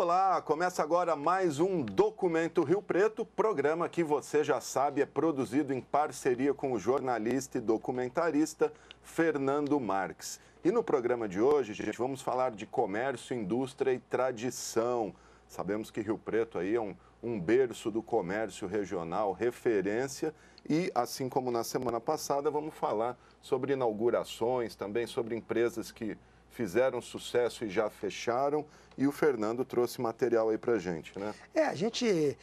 Olá, começa agora mais um Documento Rio Preto, programa que você já sabe é produzido em parceria com o jornalista e documentarista Fernando Marques. E no programa de hoje, gente, vamos falar de comércio, indústria e tradição. Sabemos que Rio Preto aí é um berço do comércio regional, referência, e assim como na semana passada, vamos falar sobre inaugurações, também sobre empresas que fizeram sucesso e já fecharam, e o Fernando trouxe material aí pra gente, né? A gente,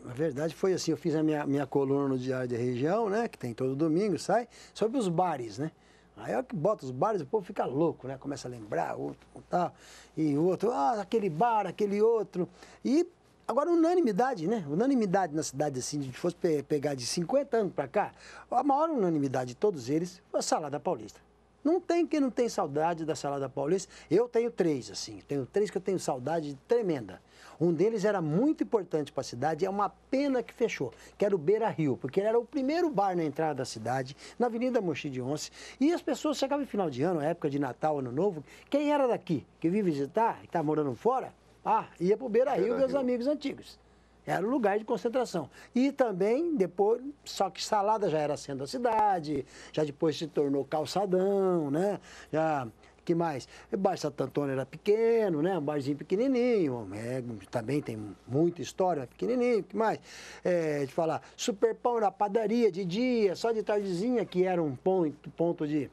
na verdade foi assim, eu fiz a minha coluna no Diário da Região, né, que tem todo domingo, sai, sobre os bares, né? Aí eu que boto os bares, o povo fica louco, né? Começa a lembrar, outro, tal, e outro, aquele bar, aquele outro, e agora unanimidade, né? Unanimidade na cidade, assim, se fosse pegar de 50 anos pra cá, a maior unanimidade de todos eles foi a Salada Paulista. Não tem quem não tem saudade da Salada Paulista. Eu tenho três, assim. Tenho três que eu tenho saudade tremenda. Um deles era muito importante para a cidade, é uma pena que fechou, que era o Beira Rio, porque ele era o primeiro bar na entrada da cidade, na Avenida Mogi de Onça, e as pessoas chegavam em final de ano, época de Natal, Ano Novo, quem era daqui, que vinha visitar, que estava morando fora, ia para o Beira Rio ver os amigos antigos. Era o lugar de concentração. E também, depois, só que Salada já era centro da cidade, já depois se tornou calçadão, né? Já, que mais? O bar Santo Antônio era pequeno, né? Um barzinho pequenininho, também tem muita história, pequenininho, que mais? De falar, Superpão era padaria de dia, só de tardezinha, que era um ponto de...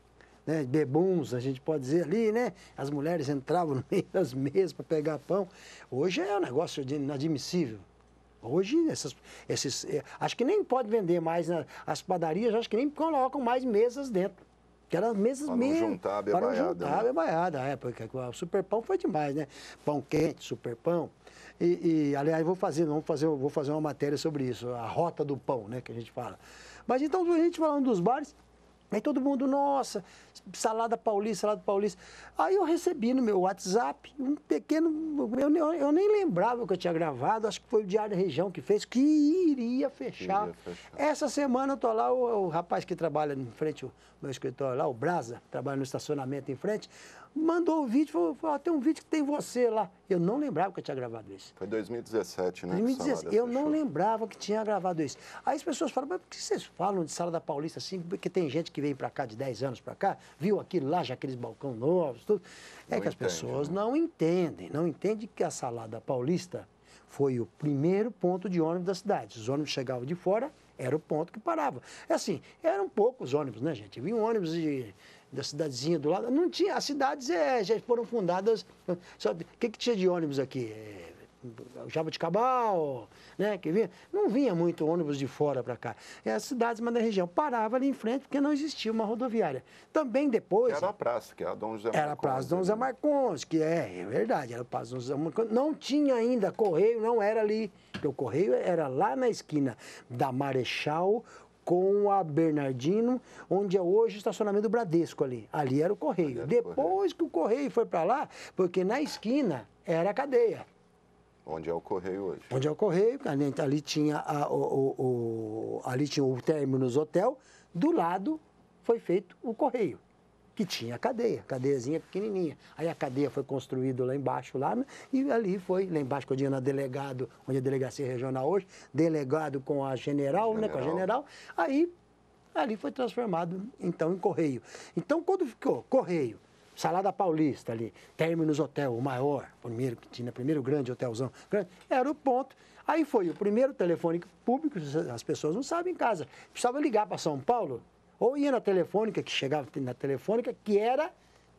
né, bebuns, a gente pode dizer ali, né? As mulheres entravam no meio das mesas para pegar pão. Hoje é um negócio inadmissível. Hoje, acho que nem pode vender mais, as padarias, acho que nem colocam mais mesas dentro. Que eram mesas mesmo. Para não juntar a bebaiada. Para não juntar a bebaiada, porque o superpão foi demais, né? Pão quente, superpão. Aliás, vou fazer uma matéria sobre isso, a rota do pão, né, que a gente fala. Mas então, a gente falando dos bares, aí todo mundo, nossa, Salada Paulista. Aí eu recebi no meu WhatsApp um pequeno... Eu nem lembrava que eu tinha gravado, acho que foi o Diário da Região que fez, que iria fechar. Essa semana eu tô lá, o rapaz que trabalha em frente ao meu escritório lá, o Brasa, trabalha no estacionamento em frente, mandou o vídeo, falou, tem um vídeo que tem você lá. Eu não lembrava que eu tinha gravado isso. Foi 2017, né? 2017, eu não lembrava que tinha gravado isso. Aí as pessoas falam, mas por que vocês falam de Salada Paulista assim? Porque tem gente que vem pra cá de 10 anos pra cá, viu aquilo lá, já aqueles balcões novos, tudo. É que as pessoas não entendem que a Salada Paulista foi o primeiro ponto de ônibus da cidade. Os ônibus chegavam de fora, era o ponto que parava. É assim, eram poucos ônibus, né, gente? Vinha um ônibus da cidadezinha do lado. Não tinha, as cidades já foram fundadas. O que tinha de ônibus aqui? Jaboticabal, né, que vinha. Não vinha muito ônibus de fora para cá. As cidades mais da região parava ali em frente porque não existia uma rodoviária. Também depois... Era a praça, que era a Dom José Marcons. Era a Praça Dom José Marcons, que é verdade, era a Praça Dom José Marcons. Não tinha ainda correio, não era ali. Porque o correio era lá na esquina da Marechal com a Bernardino, onde é hoje o estacionamento do Bradesco ali. Ali era o correio. Depois que o correio foi para lá, porque na esquina era a cadeia. Onde é o correio hoje? Onde é o correio, ali tinha ali tinha o Términos Hotel, do lado foi feito o correio, que tinha a cadeiazinha pequenininha. Aí a cadeia foi construída lá embaixo, e ali foi, lá embaixo, que eu tinha na delegado, onde é a delegacia regional hoje, delegado com a general, né, com a general, aí ali foi transformado, então, em correio. Então, quando ficou correio, Salada Paulista ali, Términos Hotel, o maior, primeiro grande hotelzão, era o ponto. Aí foi o primeiro telefone público, as pessoas não sabem em casa. Precisava ligar para São Paulo, ou ia na Telefônica, que chegava na Telefônica, que era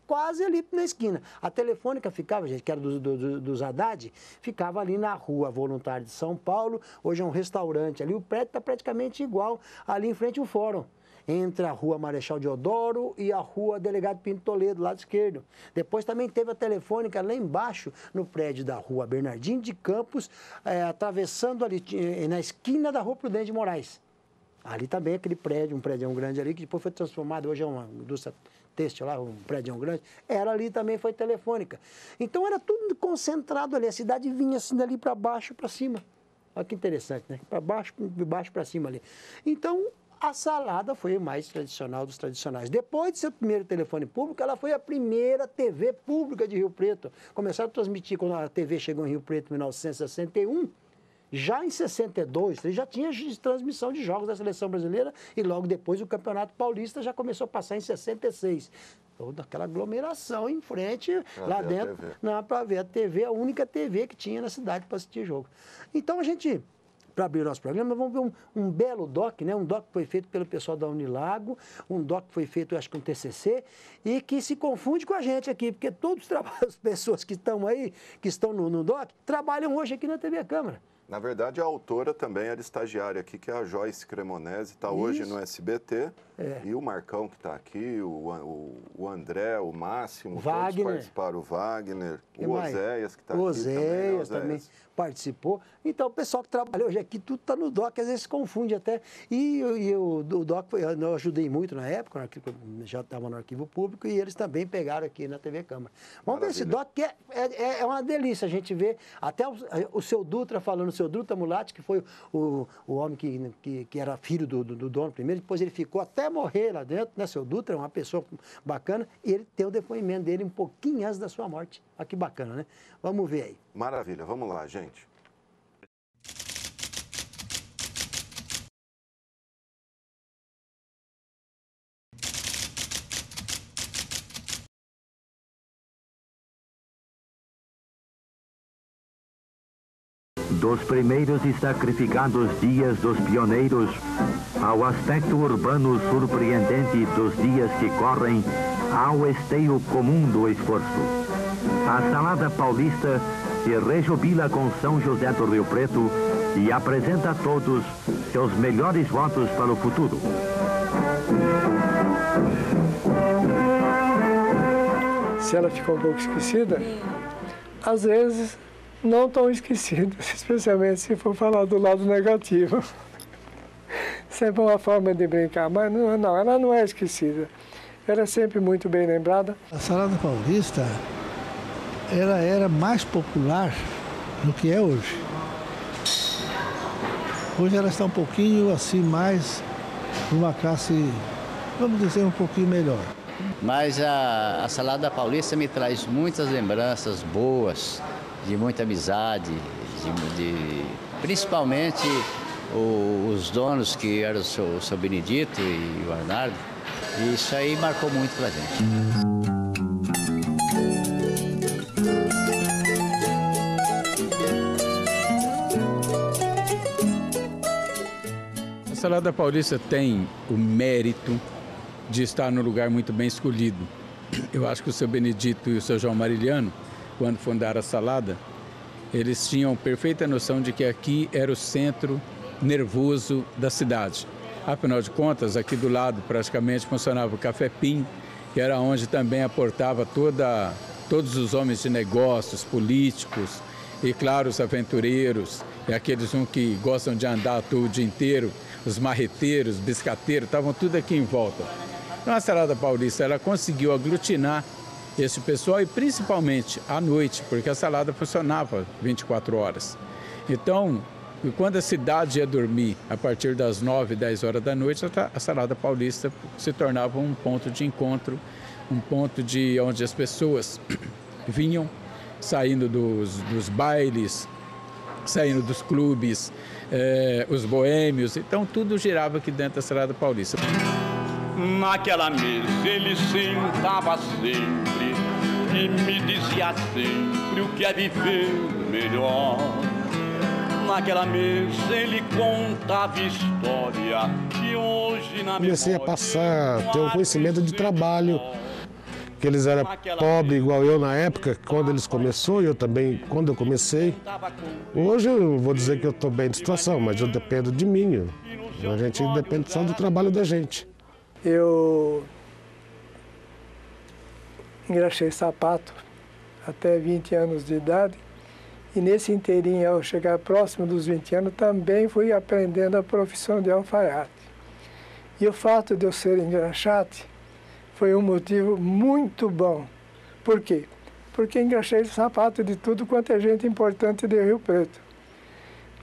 quase ali na esquina. A Telefônica ficava, gente, que era dos Haddad, ficava ali na Rua Voluntária de São Paulo, hoje é um restaurante ali, o prédio está praticamente igual, ali em frente ao Fórum. Entre a Rua Marechal Deodoro e a Rua Delegado Pinto Toledo, lado esquerdo. Depois também teve a Telefônica lá embaixo, no prédio da Rua Bernardino de Campos, atravessando ali, na esquina da Rua Prudente de Moraes. Ali também aquele prédio, um prédio grande ali, que depois foi transformado, hoje é uma indústria têxtil lá, um prédio grande, era ali também, foi Telefônica. Então era tudo concentrado ali, a cidade vinha assim dali para baixo para cima. Olha que interessante, né? De baixo para cima ali. Então, A Salada foi o mais tradicional dos tradicionais. Depois de seu primeiro telefone público, ela foi a primeira TV pública de Rio Preto. Começaram a transmitir quando a TV chegou em Rio Preto em 1961. Já em 62, já tinha transmissão de jogos da Seleção Brasileira e logo depois o Campeonato Paulista já começou a passar em 66. Toda aquela aglomeração em frente, lá dentro, para ver a TV, a única TV que tinha na cidade para assistir jogo. Então a gente, para abrir o nosso programa, vamos ver um belo doc, né? Um doc que foi feito pelo pessoal da Unilago, um doc que foi feito, acho que um TCC, e que se confunde com a gente aqui, porque todas as pessoas que estão aí, que estão no doc, trabalham hoje aqui na TV Câmara. Na verdade, a autora também era estagiária aqui, que é a Joyce Cremonese, está hoje no SBT. E o Marcão, que está aqui, o André, o Máximo, Wagner. todos participaram, o Wagner, o Oséias, que está aqui Oséias também participou. Então, o pessoal que trabalhou hoje aqui, tudo está no DOC, às vezes se confunde até. E o DOC, eu ajudei muito na época, já estava no arquivo público, e eles também pegaram aqui na TV Câmara. Vamos ver esse DOC, que é uma delícia a gente ver. Até o seu Dutra falando, o seu Dutra Mulatti, que foi o homem que era filho do dono primeiro, depois ele ficou até morrer lá dentro, né? Seu Dutra é uma pessoa bacana, e ele tem o depoimento dele um pouquinho antes da sua morte. Olha que bacana, né? Vamos ver aí. Maravilha, vamos lá, gente. Dos primeiros e sacrificados dias dos pioneiros, ao aspecto urbano surpreendente dos dias que correm, ao esteio comum do esforço. A Salada Paulista se rejubila com São José do Rio Preto e apresenta a todos seus melhores votos para o futuro. Se ela ficou um pouco esquecida, às vezes não tão esquecida, especialmente se for falar do lado negativo. Sempre uma forma de brincar, mas não, ela não é esquecida. Ela é sempre muito bem lembrada. A Salada Paulista, ela era mais popular do que é hoje. Hoje ela está um pouquinho assim, mais numa classe, vamos dizer, um pouquinho melhor. Mas a Salada Paulista me traz muitas lembranças boas, de muita amizade, principalmente os donos que eram o seu Benedito e o Arnaldo. E isso aí marcou muito pra gente. A Salada Paulista tem o mérito de estar num lugar muito bem escolhido. Eu acho que o seu Benedito e o seu João Mariliano, quando fundaram a Salada, eles tinham perfeita noção de que aqui era o centro nervoso da cidade. Afinal de contas, aqui do lado praticamente funcionava o Café Pim, que era onde também aportava todos os homens de negócios, políticos e, claro, os aventureiros, e aqueles que gostam de andar todo o dia inteiro, os marreteiros, biscateiros, estavam tudo aqui em volta. Então a Salada Paulista, ela conseguiu aglutinar esse pessoal e principalmente à noite, porque a salada funcionava 24 horas. Então, quando a cidade ia dormir a partir das 9, 10 horas da noite, a Salada Paulista se tornava um ponto de encontro, um ponto de onde as pessoas vinham, saindo dos bailes, saindo dos clubes, os boêmios, então tudo girava aqui dentro da Salada Paulista. Naquela mesa ele sentava sempre e me dizia sempre o que é viver melhor. Naquela mesa ele contava história que hoje na comecei a passar, ter um conhecimento de trabalho, que eles eram pobres igual eu na época, quando eles começaram, e eu também, quando eu comecei. Hoje eu vou dizer que eu estou bem de situação, mas eu dependo de mim, a gente depende só do trabalho da gente. Eu engraxei sapato até 20 anos de idade e nesse inteirinho, ao chegar próximo dos 20 anos, também fui aprendendo a profissão de alfaiate. E o fato de eu ser engraxate foi um motivo muito bom. Por quê? Porque engraxei sapato de tudo quanto é gente importante de Rio Preto.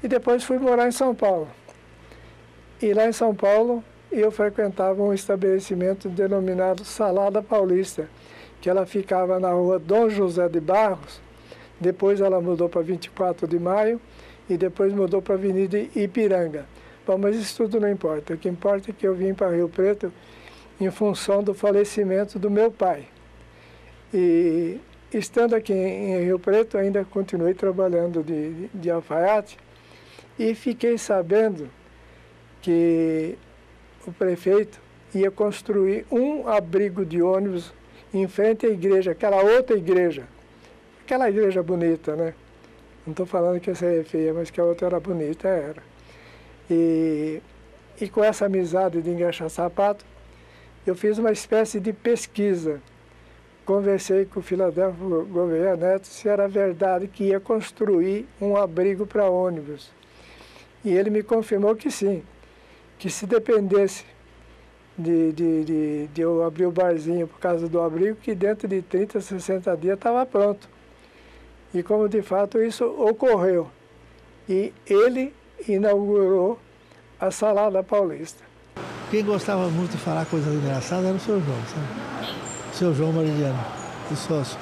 E depois fui morar em São Paulo. E lá em São Paulo eu frequentava um estabelecimento denominado Salada Paulista, que ela ficava na rua Dom José de Barros, depois ela mudou para 24 de Maio e depois mudou para a Avenida Ipiranga. Bom, mas isso tudo não importa. O que importa é que eu vim para Rio Preto em função do falecimento do meu pai. E estando aqui em Rio Preto, ainda continuei trabalhando de alfaiate e fiquei sabendo que o prefeito ia construir um abrigo de ônibus em frente à igreja, aquela outra igreja, aquela igreja bonita, né? Não estou falando que essa é feia, mas que a outra era bonita, era. E com essa amizade de engraxar sapato, eu fiz uma espécie de pesquisa. Conversei com o Filadelfo Gouveia Neto se era verdade que ia construir um abrigo para ônibus. E ele me confirmou que sim, que se dependesse de eu abrir o barzinho por causa do abrigo, que dentro de 30, 60 dias estava pronto. E como de fato isso ocorreu. E ele inaugurou a Salada Paulista. Quem gostava muito de falar coisas engraçadas era o seu João, sabe? O seu João Mariliano, o sócio.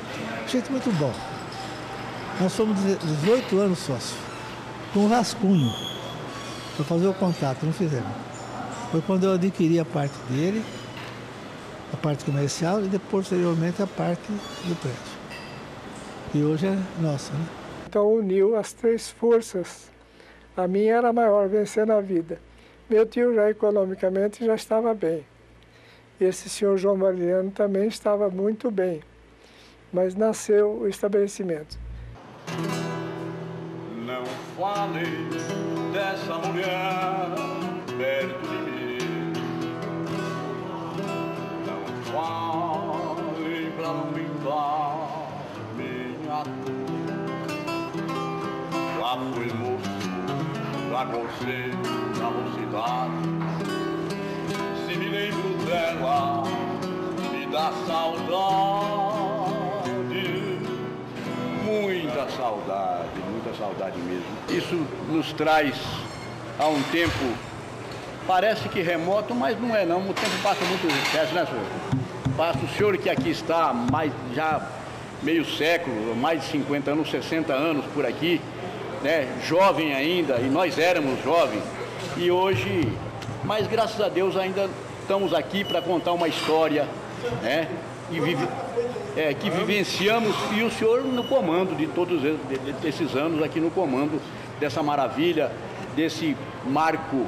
Gente muito bom. Nós fomos 18 anos sócio, com um rascunho, para fazer o contato, não fizemos. Foi quando eu adquiri a parte dele, a parte comercial e depois, posteriormente, a parte do prédio. E hoje é nossa, né? Então uniu as três forças. A minha era maior, vencer na vida. Meu tio já economicamente já estava bem. Esse senhor João Mariliano também estava muito bem. Mas nasceu o estabelecimento. Não fale dessa mulher perto de mim. Não fale pra não pintar minha cor. Já fui moço, já gostei da mocidade. Se me lembro dela, me dá saudade. Muita saudade mesmo. Isso nos traz a um tempo, parece que remoto, mas não é não. O tempo passa muito depressa, né, senhor? Passa o senhor que aqui está mais já meio século, mais de 50 anos, 60 anos por aqui, né? Jovem ainda, e nós éramos jovens. E hoje, mas graças a Deus ainda estamos aqui para contar uma história, né? Que vivenciamos, e o senhor no comando de todos esses anos aqui no comando dessa maravilha, desse marco,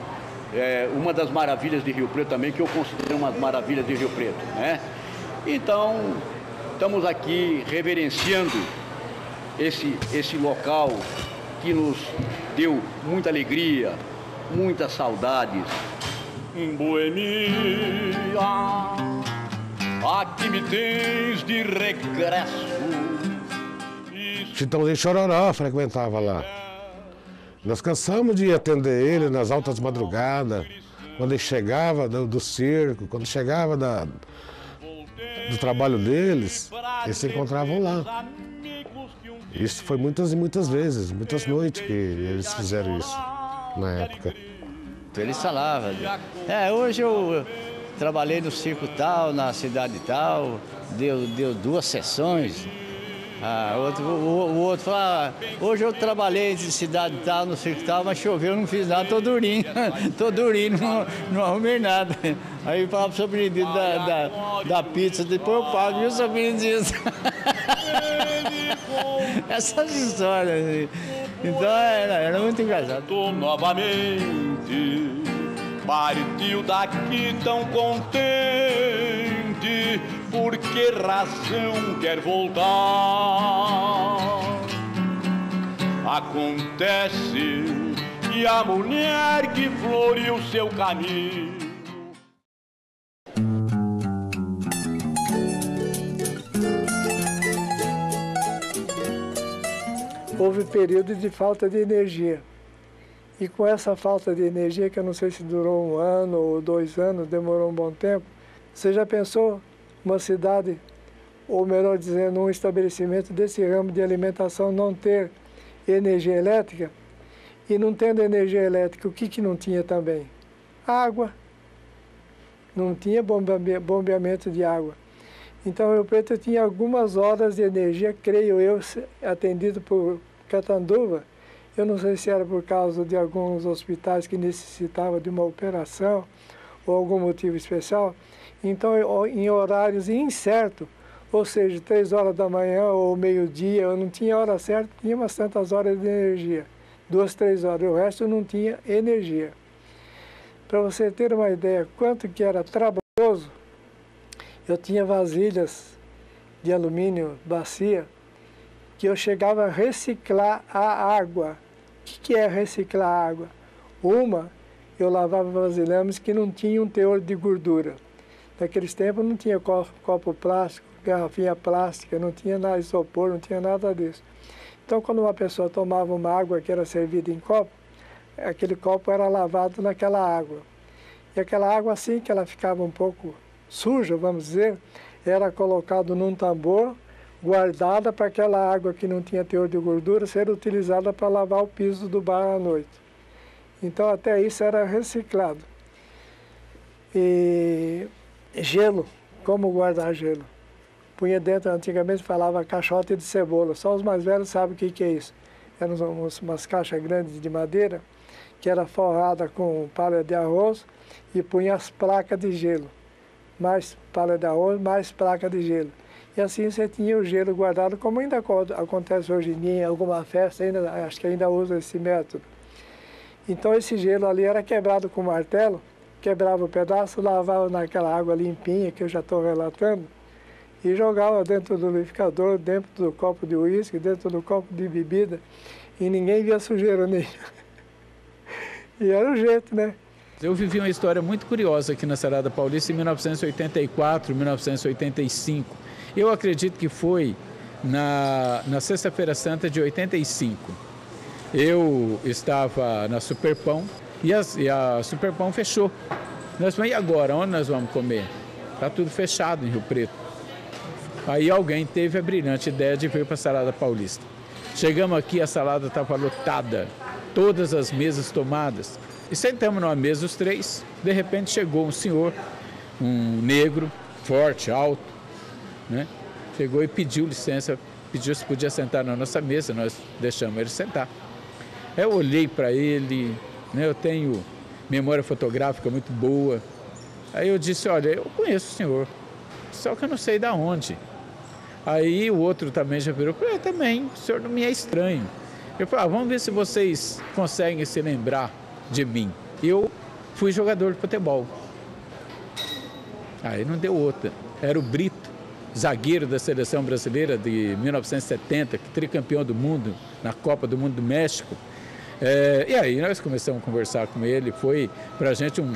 uma das maravilhas de Rio Preto também, que eu considero uma das maravilhas de Rio Preto, né? Então, estamos aqui reverenciando esse local que nos deu muita alegria, muitas saudades. Boemia, aqui me tens de regresso. Chitãozinho Chororó frequentava lá. Nós cansamos de atender ele nas altas madrugadas, quando ele chegava do circo, quando chegava do trabalho deles, eles se encontravam lá. Isso foi muitas e muitas vezes, muitas noites que eles fizeram isso na época. Ele falava, hoje eu trabalhei no circo tal, na cidade tal, deu 2 sessões. O outro falava, hoje eu trabalhei em cidade tal, no circo tal, mas choveu, não fiz nada, tô durinho, não arrumei nada. Aí falava pro seu Benedito da pizza, depois eu pago, viu, seu Benedito? Essas histórias, assim. Então era muito engraçado. Novamente partiu daqui tão contente, por que razão quer voltar? Acontece que a mulher que floriu seu caminho houve períodos de falta de energia. E com essa falta de energia, que eu não sei se durou 1 ano ou 2 anos, demorou um bom tempo, você já pensou uma cidade, ou melhor dizendo, um estabelecimento desse ramo de alimentação não ter energia elétrica? E não tendo energia elétrica, o que não tinha também? Água. não tinha bombeamento de água. Então, Rio Preto tinha algumas horas de energia, creio eu, atendido por Catanduva. Eu não sei se era por causa de alguns hospitais que necessitavam de uma operação ou algum motivo especial. Então, em horários incertos, ou seja, 3 horas da manhã ou meio-dia, eu não tinha hora certa, tinha umas tantas horas de energia. 2, 3 horas, o resto não tinha energia. Para você ter uma ideia quanto que era trabalhoso, eu tinha vasilhas de alumínio, bacia, que eu chegava a reciclar a água. O que é reciclar a água? Uma, eu lavava vasilhames que não tinham teor de gordura. Naqueles tempos não tinha copo plástico, garrafinha plástica, não tinha nada de isopor, não tinha nada disso. Então, quando uma pessoa tomava uma água que era servida em copo, aquele copo era lavado naquela água. E aquela água, assim que ela ficava um pouco suja, vamos dizer, era colocado num tambor, guardada para aquela água que não tinha teor de gordura ser utilizada para lavar o piso do bar à noite. Então, até isso era reciclado. E gelo, como guardar gelo? Punha dentro, antigamente falava caixote de cebola, só os mais velhos sabem o que é isso. Eram umas caixas grandes de madeira, que era forrada com palha de arroz e punha as placas de gelo. Mais palha de arroz, mais placa de gelo. E assim você tinha o gelo guardado, como ainda acontece hoje em dia, em alguma festa, acho que ainda usa esse método. Então esse gelo ali era quebrado com martelo, quebrava o pedaço, lavava naquela água limpinha que eu já estou relatando, e jogava dentro do liquidificador, dentro do copo de uísque, dentro do copo de bebida, e ninguém via sujeira nenhuma. E era o jeito, né? Eu vivi uma história muito curiosa aqui na Salada Paulista em 1984, 1985. Eu acredito que foi na Sexta-feira Santa de 85. Eu estava na Superpão e a Superpão fechou. Nós falamos, e agora? Onde nós vamos comer? Está tudo fechado em Rio Preto. Aí alguém teve a brilhante ideia de vir para a Salada Paulista. Chegamos aqui, a salada estava lotada, todas as mesas tomadas. E sentamos numa mesa os três, de repente chegou um senhor, um negro, forte, alto, né? Chegou e pediu licença, pediu se podia sentar na nossa mesa, nós deixamos ele sentar. Eu olhei para ele, né? Eu tenho memória fotográfica muito boa. Aí eu disse, olha, eu conheço o senhor, só que eu não sei de onde. Aí o outro também já virou, eu também, o senhor não me é estranho. Eu falei, vamos ver se vocês conseguem se lembrar de mim. Eu fui jogador de futebol. Aí não deu outra. Era o Brito, zagueiro da seleção brasileira de 1970, tricampeão do mundo na Copa do Mundo do México. E aí nós começamos a conversar com ele. Foi para a gente um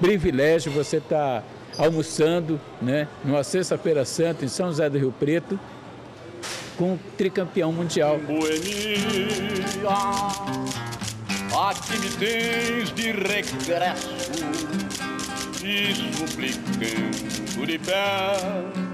privilégio você estar almoçando, né, numa Sexta-feira Santa em São José do Rio Preto com o tricampeão mundial. Aqui me tens de regresso e suplicando lhe peço.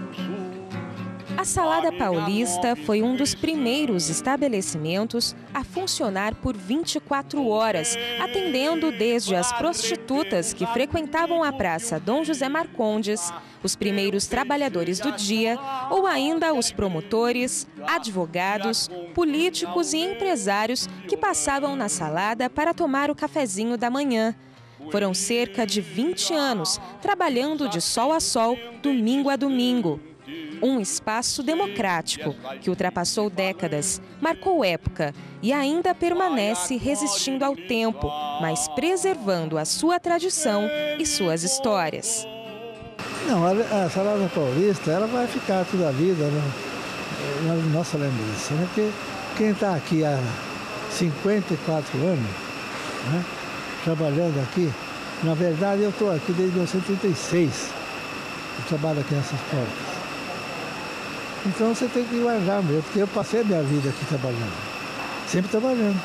A Salada Paulista foi um dos primeiros estabelecimentos a funcionar por 24 horas, atendendo desde as prostitutas que frequentavam a Praça Dom José Marcondes, os primeiros trabalhadores do dia, ou ainda os promotores, advogados, políticos e empresários que passavam na Salada para tomar o cafezinho da manhã. Foram cerca de 20 anos trabalhando de sol a sol, domingo a domingo. Um espaço democrático que ultrapassou décadas, marcou época e ainda permanece resistindo ao tempo, mas preservando a sua tradição e suas histórias. Não, a Salada Paulista ela vai ficar toda a vida, né, na nossa lembrança, né? Porque quem está aqui há 54 anos, né, trabalhando aqui, na verdade eu estou aqui desde 1936, eu trabalho aqui nessas portas. Então você tem que guardar mesmo, porque eu passei a minha vida aqui trabalhando, sempre trabalhando.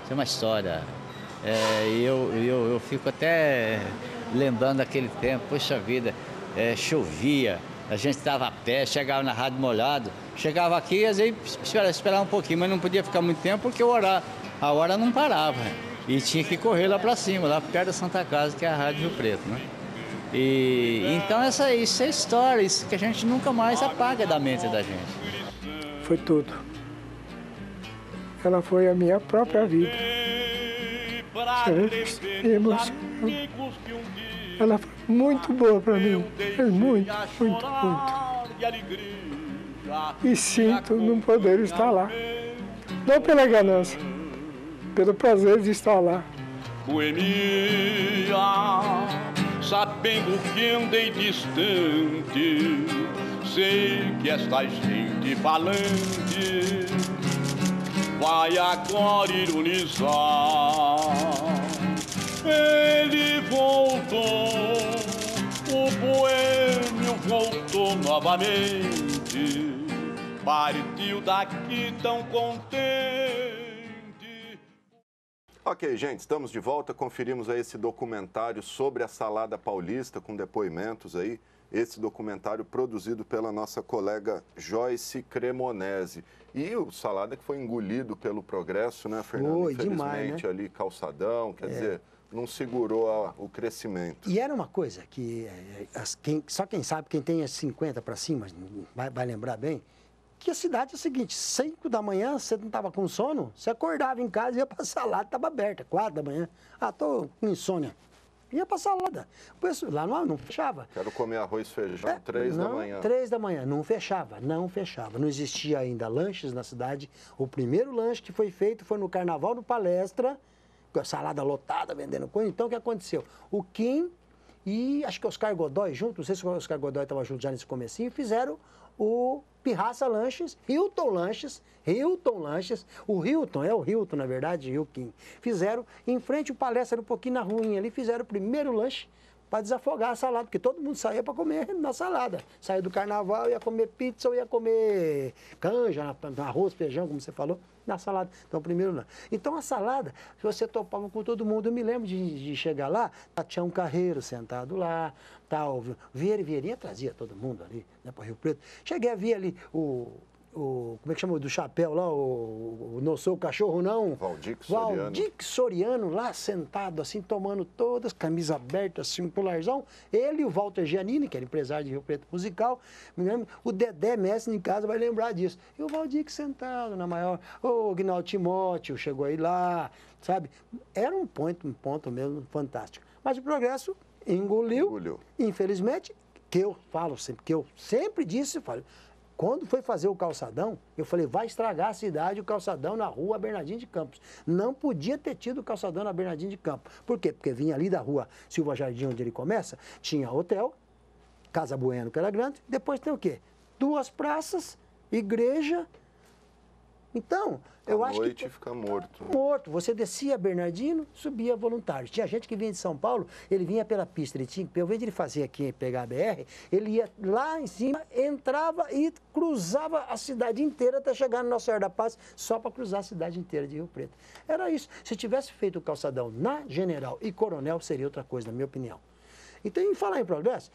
Isso é uma história. Eu fico até lembrando daquele tempo, poxa vida, chovia, a gente estava a pé, chegava na rádio molhado, chegava aqui e às vezes esperava um pouquinho, mas não podia ficar muito tempo porque a hora não parava. E tinha que correr lá para cima, lá perto da Santa Casa, que é a Rádio Rio Preto, né? E então isso é história, isso que a gente nunca mais apaga da mente da gente. Foi tudo. Ela foi a minha própria vida. Ela foi muito boa para mim. Foi muito, muito, muito. E sinto não poder estar lá. Não pela ganância, pelo prazer de estar lá. Boemia, sabendo que andei distante, sei que esta gente falante vai agora ironizar. Ele voltou, o boêmio voltou novamente, partiu daqui tão contente. Ok, gente, estamos de volta. Conferimos aí esse documentário sobre a Salada Paulista, com depoimentos aí. Esse documentário produzido pela nossa colega Joyce Cremonese. E o Salada que foi engolido pelo progresso, né, Fernando? Foi, infelizmente, demais, né? ali, calçadão, quer dizer, não segurou o crescimento. E era uma coisa que, só quem sabe, quem tem 50 para cima, vai lembrar bem, que a cidade é o seguinte, 5 da manhã, você não estava com sono, você acordava em casa e ia para a salada, estava aberta, 4 da manhã. Ah, estou com insônia. Ia para a salada. Lá não fechava. Quero comer arroz e feijão, 3 da manhã. 3 da manhã, não fechava. Não existia ainda lanches na cidade. O primeiro lanche que foi feito foi no Carnaval do Palestra, com a salada lotada, vendendo coisa. Então, o que aconteceu? O Kim e acho que o Oscar Godoy junto, não sei se o Oscar Godoy estava junto já nesse comecinho, fizeram o Pirraça Lanches, Hilton Lanches, o Hilton, na verdade, e o Kim, fizeram em frente ao Palestra, um pouquinho na ruinha ali, fizeram o primeiro lanche para desafogar a salada, porque todo mundo saía para comer na salada. Saía do carnaval, ia comer pizza ou ia comer canja, arroz, feijão, como você falou, na salada. Então, primeiro lanche. Então, a salada, se você topava com todo mundo, eu me lembro de chegar lá, tinha um carreiro sentado lá, tal, Vieirinha trazia todo mundo ali, né, para Rio Preto. Cheguei a ver ali como é que chama, do chapéu lá, não sou o cachorro não. Valdir Soriano lá sentado assim, tomando todas, camisa aberta assim, um polarzão. Ele e o Walter Giannini, que era empresário de Rio Preto Musical, me lembro, o Dedé Mestre em casa vai lembrar disso. E o Valdir sentado na maior, o Gnaldo Timóteo chegou aí lá, sabe? Era um ponto mesmo fantástico. Mas o progresso engoliu. Infelizmente, que eu sempre disse, quando foi fazer o calçadão, eu falei, vai estragar a cidade o calçadão na rua Bernardino de Campos. Não podia ter tido o calçadão na Bernardino de Campos. Por quê? Porque vinha ali da rua Silva Jardim, onde ele começa, tinha hotel, Casa Bueno, que era grande, depois tem o quê? 2 praças, igreja. Então, eu acho que... À noite fica morto. Morto. Você descia Bernardino, subia voluntário. Tinha gente que vinha de São Paulo, ele vinha pela pista, ele tinha, ao invés de ele fazer aqui, pegar a BR, ele ia lá em cima, entrava e cruzava a cidade inteira até chegar no Nossa Senhora da Paz, só para cruzar a cidade inteira de Rio Preto. Era isso. Se tivesse feito o calçadão na General e Coronel, seria outra coisa, na minha opinião. Então, em falar em progresso,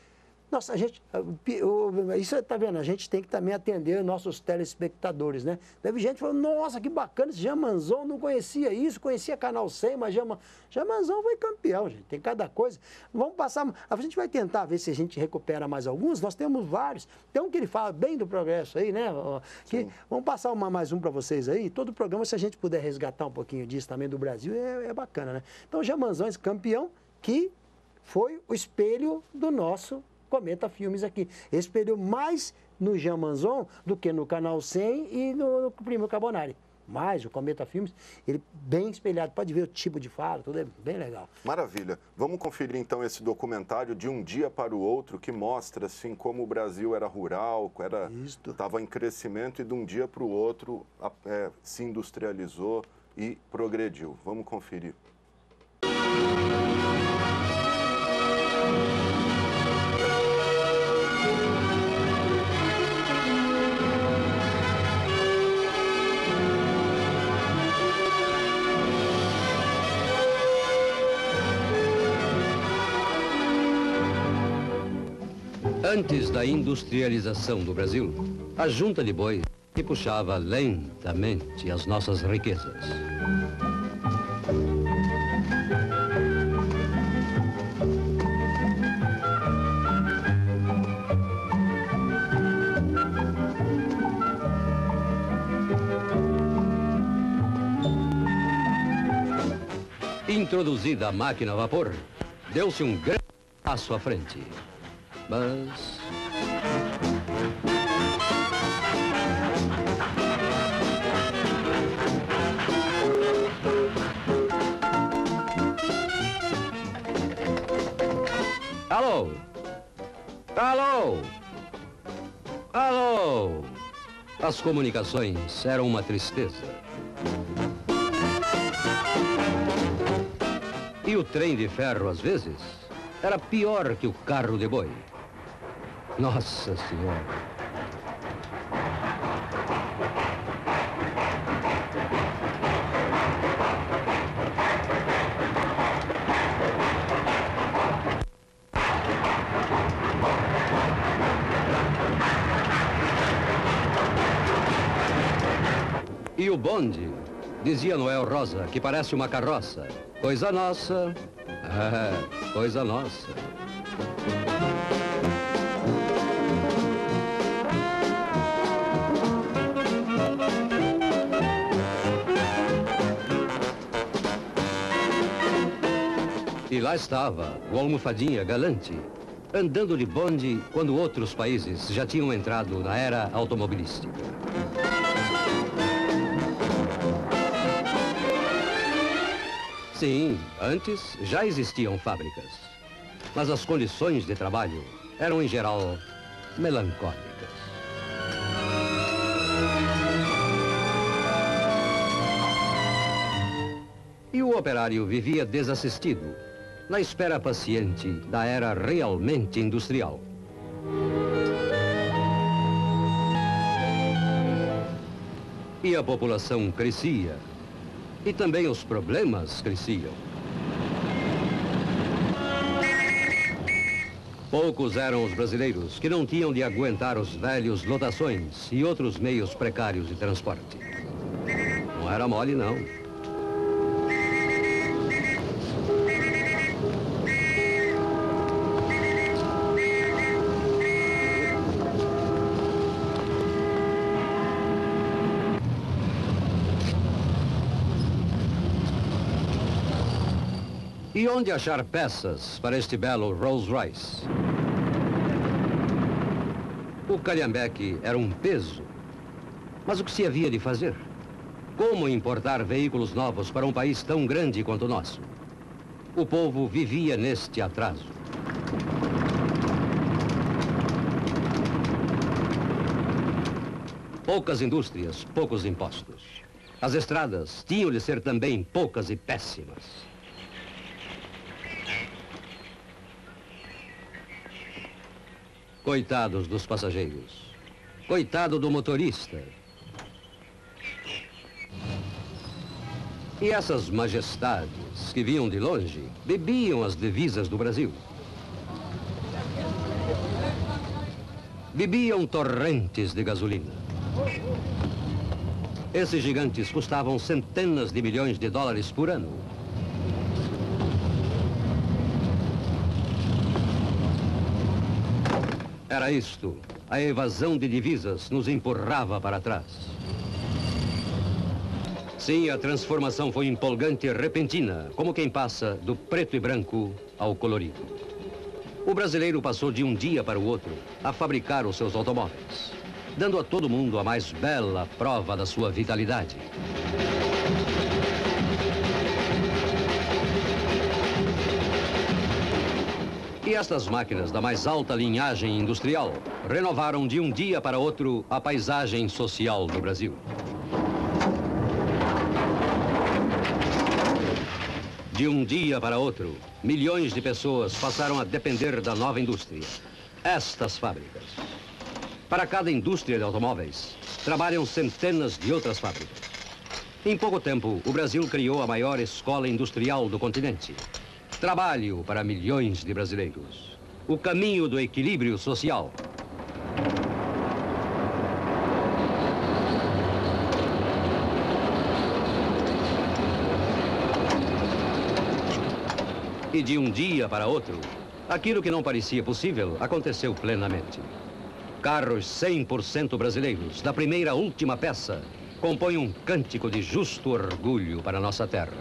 nossa, isso tá vendo, a gente tem que também atender nossos telespectadores, né? Teve gente que falou, nossa, que bacana, esse Jamanzão, não conhecia isso, conhecia Canal 100, mas Jamanzão foi campeão, gente, tem cada coisa. Vamos passar, a gente vai tentar ver se a gente recupera mais alguns, nós temos vários. Tem um que ele fala bem do progresso aí, né? Vamos passar mais um para vocês aí, todo o programa, se a gente puder resgatar um pouquinho disso também do Brasil, é bacana, né? Então, Jamanzão, esse campeão, que foi o espelho do nosso Cometa Filmes aqui. Espelhou mais no Jamanzon do que no Canal 100 e no Primo Carbonari. Mas o Cometa Filmes, ele bem espelhado, pode ver o tipo de fala, tudo é bem legal. Maravilha. Vamos conferir então esse documentário de um dia para o outro, que mostra assim como o Brasil era rural, estava em crescimento e de um dia para o outro se industrializou e progrediu. Vamos conferir. Antes da industrialização do Brasil, a junta de bois que puxava lentamente as nossas riquezas. Introduzida a máquina a vapor, deu-se um grande passo à frente. Mas... Alô? Alô? Alô? As comunicações eram uma tristeza. E o trem de ferro, às vezes, era pior que o carro de boi. Nossa Senhora! E o bonde, dizia Noel Rosa, que parece uma carroça. Coisa nossa, coisa nossa. E lá estava o Almofadinha galante, andando de bonde quando outros países já tinham entrado na era automobilística. Sim, antes já existiam fábricas, mas as condições de trabalho eram, em geral, melancólicas. E o operário vivia desassistido, na espera paciente da era realmente industrial. E a população crescia. E também os problemas cresciam. Poucos eram os brasileiros que não tinham de aguentar os velhos lotações e outros meios precários de transporte. Não era mole, não. E onde achar peças para este belo Rolls-Royce? O Calhambeque era um peso. Mas o que se havia de fazer? Como importar veículos novos para um país tão grande quanto o nosso? O povo vivia neste atraso. Poucas indústrias, poucos impostos. As estradas tinham de ser também poucas e péssimas. Coitados dos passageiros. Coitado do motorista. E essas majestades que vinham de longe bebiam as divisas do Brasil. Bebiam torrentes de gasolina. Esses gigantes custavam centenas de milhões de dólares por ano. Era isto. A evasão de divisas nos empurrava para trás. Sim, a transformação foi empolgante e repentina, como quem passa do preto e branco ao colorido. O brasileiro passou de um dia para o outro a fabricar os seus automóveis, dando a todo mundo a mais bela prova da sua vitalidade. E estas máquinas da mais alta linhagem industrial renovaram de um dia para outro a paisagem social do Brasil. De um dia para outro, milhões de pessoas passaram a depender da nova indústria. Estas fábricas. Para cada indústria de automóveis, trabalham centenas de outras fábricas. Em pouco tempo, o Brasil criou a maior escola industrial do continente. Trabalho para milhões de brasileiros. O caminho do equilíbrio social. E de um dia para outro, aquilo que não parecia possível aconteceu plenamente. Carros 100% brasileiros, da primeira à última peça, compõem um cântico de justo orgulho para a nossa terra.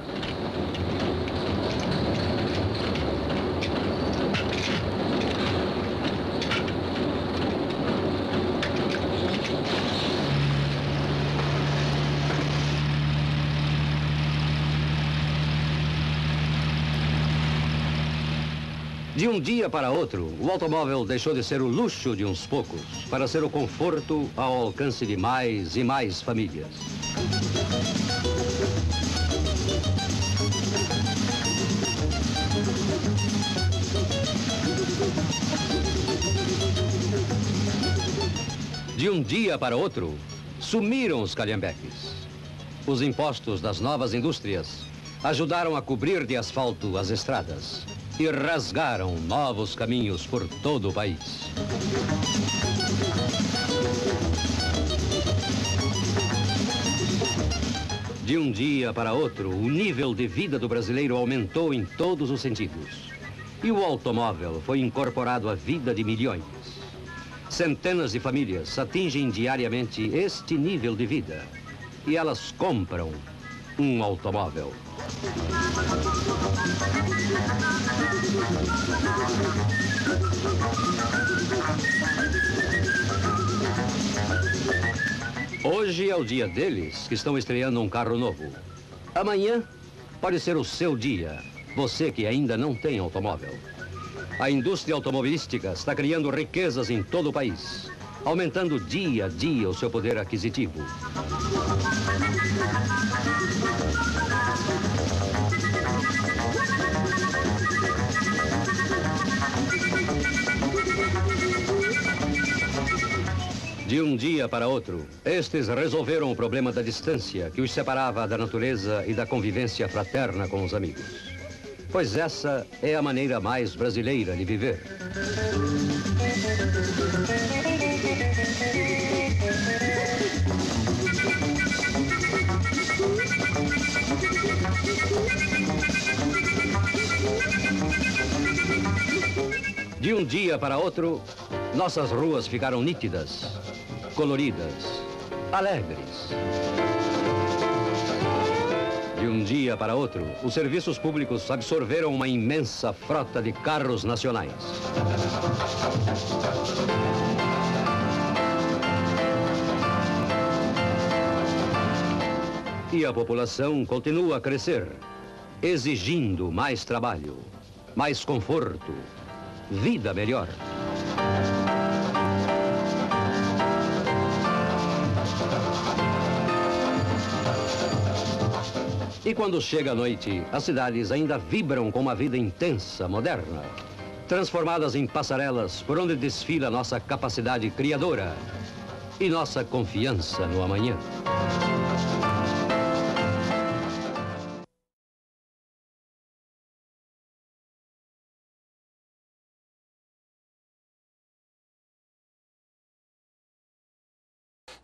De um dia para outro, o automóvel deixou de ser o luxo de uns poucos para ser o conforto ao alcance de mais e mais famílias. De um dia para outro, sumiram os calhambeques. Os impostos das novas indústrias ajudaram a cobrir de asfalto as estradas e rasgaram novos caminhos por todo o país. De um dia para outro, o nível de vida do brasileiro aumentou em todos os sentidos. E o automóvel foi incorporado à vida de milhões. Centenas de famílias atingem diariamente este nível de vida. E elas compram um automóvel. Hoje é o dia deles que estão estreando um carro novo. Amanhã pode ser o seu dia, você que ainda não tem automóvel. A indústria automobilística está criando riquezas em todo o país, aumentando dia a dia o seu poder aquisitivo. De um dia para outro, estes resolveram o problema da distância que os separava da natureza e da convivência fraterna com os amigos. Pois essa é a maneira mais brasileira de viver. De um dia para outro, nossas ruas ficaram nítidas, coloridas, alegres. De um dia para outro, os serviços públicos absorveram uma imensa frota de carros nacionais. E a população continua a crescer, exigindo mais trabalho, mais conforto, vida melhor. E quando chega a noite, as cidades ainda vibram com uma vida intensa, moderna, transformadas em passarelas por onde desfila nossa capacidade criadora e nossa confiança no amanhã.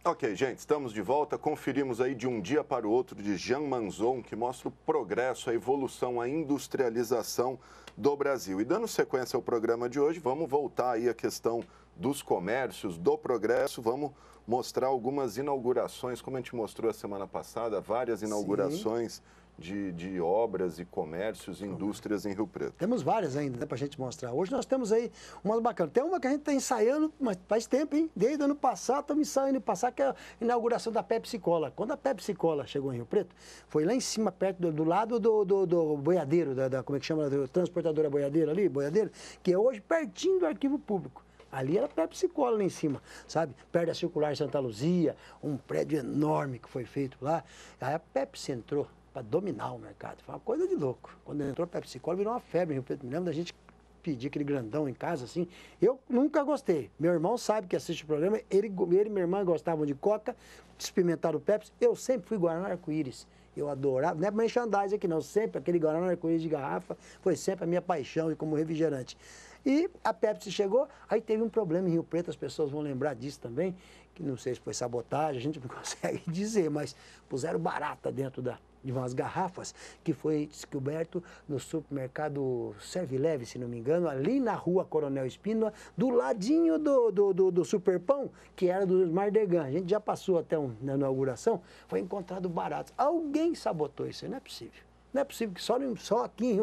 Ok, gente, estamos de volta. Conferimos aí De um Dia para o Outro, de Jean Manzon, que mostra o progresso, a evolução, a industrialização do Brasil. E dando sequência ao programa de hoje, vamos voltar aí à questão dos comércios, do progresso, vamos mostrar algumas inaugurações, como a gente mostrou a semana passada, várias inaugurações de obras e comércios, indústrias em Rio Preto. Temos várias ainda, né, para a gente mostrar. Hoje nós temos aí uma bacana. Tem uma que a gente está ensaiando, mas faz tempo, hein? Desde o ano passado, estamos ensaiando passar, que é a inauguração da Pepsi Cola. Quando a Pepsi Cola chegou em Rio Preto, foi lá em cima, perto do lado do boiadeiro, como é que chama, do transportadora boiadeiro ali, boiadeiro, que é hoje pertinho do arquivo público. Ali era Pepsi Cola lá em cima, sabe? Perto da Circular Santa Luzia, um prédio enorme que foi feito lá. Aí a Pepsi entrou para dominar o mercado. Foi uma coisa de louco. Quando entrou a Pepsi Cola, virou uma febre em Rio Preto. Me lembro da gente pedir aquele grandão em casa, assim. Eu nunca gostei. Meu irmão sabe que assiste o programa. Ele e minha irmã gostavam de Coca, experimentaram o Pepsi. Eu sempre fui Guaraná Arco-Íris. Eu adorava, não é merchandising aqui não, sempre aquele Guaraná Arco-Íris de garrafa, foi sempre a minha paixão e como refrigerante. E a Pepsi chegou, aí teve um problema em Rio Preto, as pessoas vão lembrar disso também, que não sei se foi sabotagem, a gente não consegue dizer, mas puseram barata dentro de umas garrafas, que foi descoberto no supermercado Servileve, se não me engano, ali na rua Coronel Espínola, do ladinho do Superpão, que era do Mardegan. A gente já passou até na inauguração, foi encontrado barato. Alguém sabotou isso, não é possível. Não é possível que só aqui em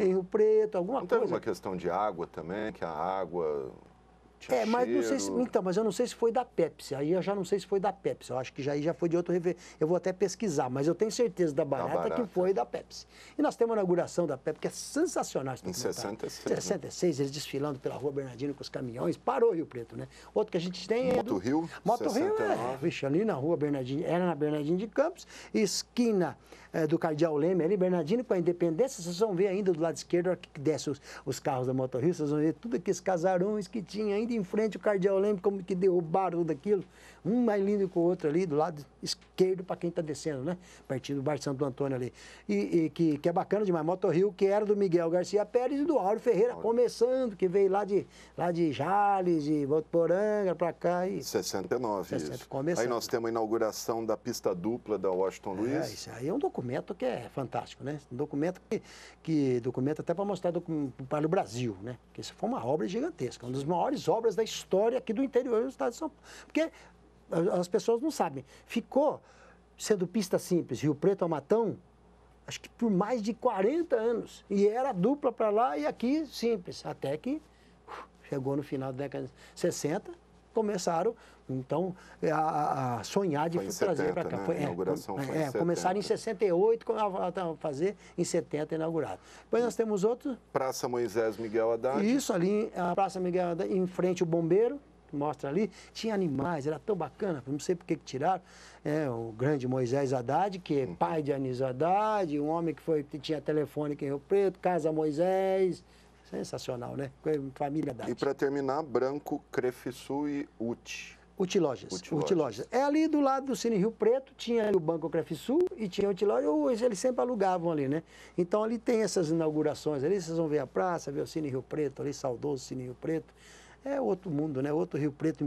Rio Preto, alguma coisa. Não teve uma questão de água também, que a água Tinha mas não cheiro. sei se, então, mas eu não sei se foi da Pepsi. Aí eu já não sei se foi da Pepsi. Eu acho que já foi de outro eu vou até pesquisar, mas eu tenho certeza da barata que foi da Pepsi. E nós temos a inauguração da Pepsi, que é sensacional esse Em documentário. 66. 66, eles desfilando pela Rua Bernardino com os caminhões. Parou Rio Preto, né? Outro que a gente tem é Moto Rio, Moto 69. Rio, vixe, ali na Rua Bernardino, era na Bernardino de Campos, esquina do Cardeal Leme, ali Bernardino com a Independência. Vocês vão ver ainda do lado esquerdo, a hora que desce os carros da Moto Rio, vocês vão ver tudo aqueles casarões que tinha ainda em frente o Cardeal Leme, como que derrubaram tudo aquilo. Um mais lindo que o outro ali, do lado esquerdo para quem está descendo, né? Pertinho do bairro Santo Antônio ali. E que é bacana demais. Moto Rio, que era do Miguel Garcia Pérez e do Áureo Ferreira, começando, que veio lá de Jales, de Votuporanga para cá. 69, isso. Começando. Aí nós temos a inauguração da pista dupla da Washington Luiz. Isso aí é um documento que é fantástico, né? Um documento que documenta até para mostrar para o Brasil, né? Que isso foi uma obra gigantesca, uma das maiores obras da história aqui do interior do estado de São Paulo. Porque as pessoas não sabem. Ficou sendo pista simples, Rio Preto a Matão, acho que por mais de 40 anos. E era dupla para lá e aqui simples. Até que chegou no final da década de 60, começaram, então, a sonhar de trazer para cá. Né? A inauguração foi em 70. Começaram em 68, a fazer em 70 inaugurado. Depois nós temos outro... Praça Moisés Miguel Haddad. Isso, ali, a Praça Miguel Haddad, em frente ao Bombeiro, mostra ali, tinha animais, era tão bacana, não sei por que tiraram, o grande Moisés Haddad, que é pai de Anísio Haddad, um homem que tinha telefone aqui em Rio Preto, Casa Moisés, sensacional, né? Família Haddad. E para terminar, Branco, Crefisul e UTI. Utilojas. É ali do lado do Cine Rio Preto, tinha ali o Banco Crefisul e tinha o Utilojas, eles sempre alugavam ali, né? Então ali tem essas inaugurações, ali vocês vão ver a praça, ver o Cine Rio Preto, ali saudoso Cine Rio Preto. É outro mundo, né? Outro Rio Preto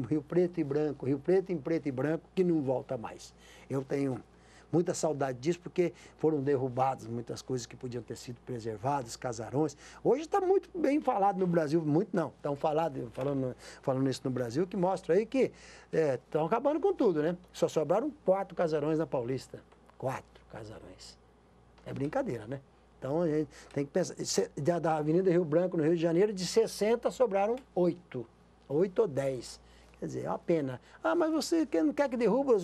e branco, Rio Preto em preto e branco, que não volta mais. Eu tenho muita saudade disso, porque foram derrubadas muitas coisas que podiam ter sido preservadas, casarões. Hoje está muito bem falado no Brasil, muito não, estão falando isso no Brasil, que mostra aí que estão acabando com tudo, né? Só sobraram 4 casarões na Paulista. 4 casarões. É brincadeira, né? Então a gente tem que pensar, da Avenida Rio Branco, no Rio de Janeiro, de 60 sobraram 8 ou 10. Quer dizer, é uma pena. Ah, mas você não quer que derruba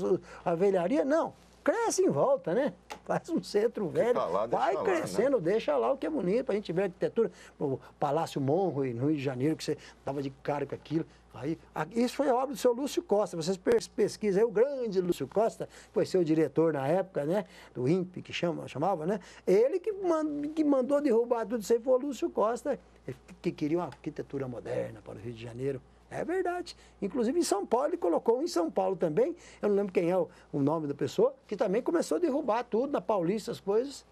a velharia? Não. Cresce em volta, né? Faz um centro velho, vai crescendo, né? Deixa lá o que é bonito, a gente vê a arquitetura, o Palácio Monro no Rio de Janeiro, que você dava de cara com aquilo. Aí, isso foi a obra do seu Lúcio Costa, vocês pesquisam aí, o grande Lúcio Costa, foi seu diretor na época, né? Do INPE, que chamava, né? Ele que mandou derrubar tudo isso aí foi o Lúcio Costa, que queria uma arquitetura moderna para o Rio de Janeiro. É verdade. Inclusive em São Paulo, ele colocou em São Paulo também, eu não lembro quem é o nome da pessoa, que também começou a derrubar tudo na Paulista, as coisas.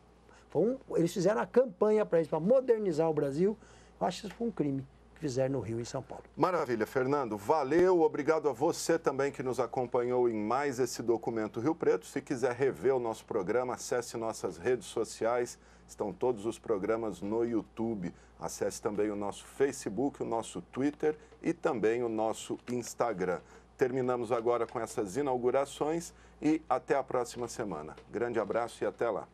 Eles fizeram a campanha para isso, para modernizar o Brasil. Eu acho que isso foi um crime que fizeram no Rio e em São Paulo. Maravilha, Fernando. Valeu, obrigado a você também que nos acompanhou em mais esse Documento Rio Preto. Se quiser rever o nosso programa, acesse nossas redes sociais. Estão todos os programas no YouTube. Acesse também o nosso Facebook, o nosso Twitter e também o nosso Instagram. Terminamos agora com essas inaugurações e até a próxima semana. Grande abraço e até lá.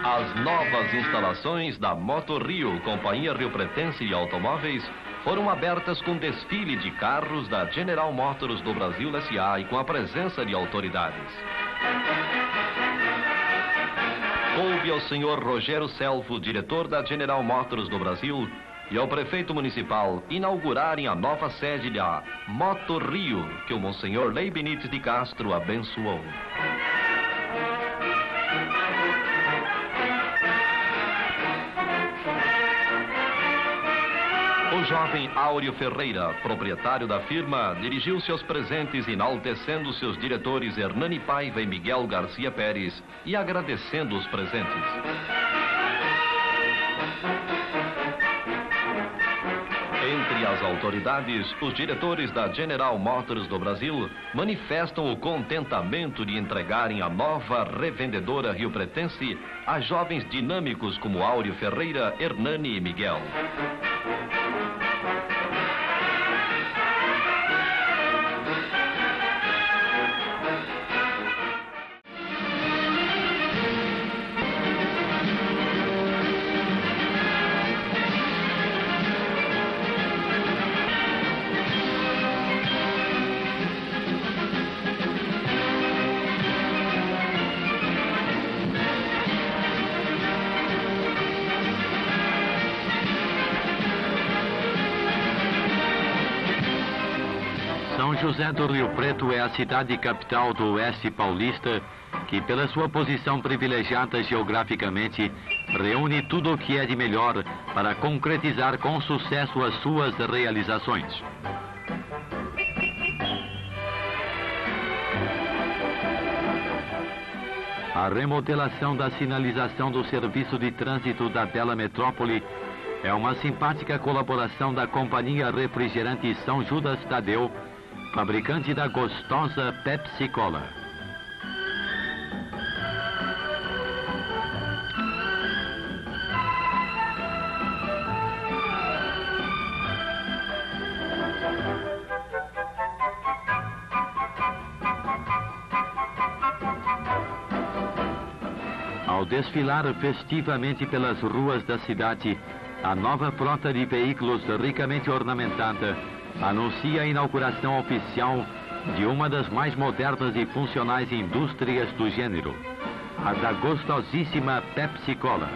As novas instalações da Moto Rio, Companhia Rio-Pretense de Automóveis, foram abertas com desfile de carros da General Motors do Brasil S.A. e com a presença de autoridades. Coube ao senhor Rogério Selvo, diretor da General Motors do Brasil, e ao prefeito municipal inaugurarem a nova sede da Moto Rio, que o monsenhor Lei Benítez de Castro abençoou. O jovem Áureo Ferreira, proprietário da firma, dirigiu seus presentes enaltecendo seus diretores Hernani Paiva e Miguel Garcia Pérez e agradecendo os presentes. Entre as autoridades, os diretores da General Motors do Brasil manifestam o contentamento de entregarem a nova revendedora rio-pretense a jovens dinâmicos como Áureo Ferreira, Hernani e Miguel. São José do Rio Preto é a cidade capital do Oeste Paulista, que pela sua posição privilegiada geograficamente, reúne tudo o que é de melhor para concretizar com sucesso as suas realizações. A remodelação da sinalização do serviço de trânsito da bela metrópole é uma simpática colaboração da Companhia Refrigerante São Judas Tadeu, fabricante da gostosa Pepsi Cola. Ao desfilar festivamente pelas ruas da cidade, a nova frota de veículos ricamente ornamentada anuncia a inauguração oficial de uma das mais modernas e funcionais indústrias do gênero, a da gostosíssima Pepsi Cola.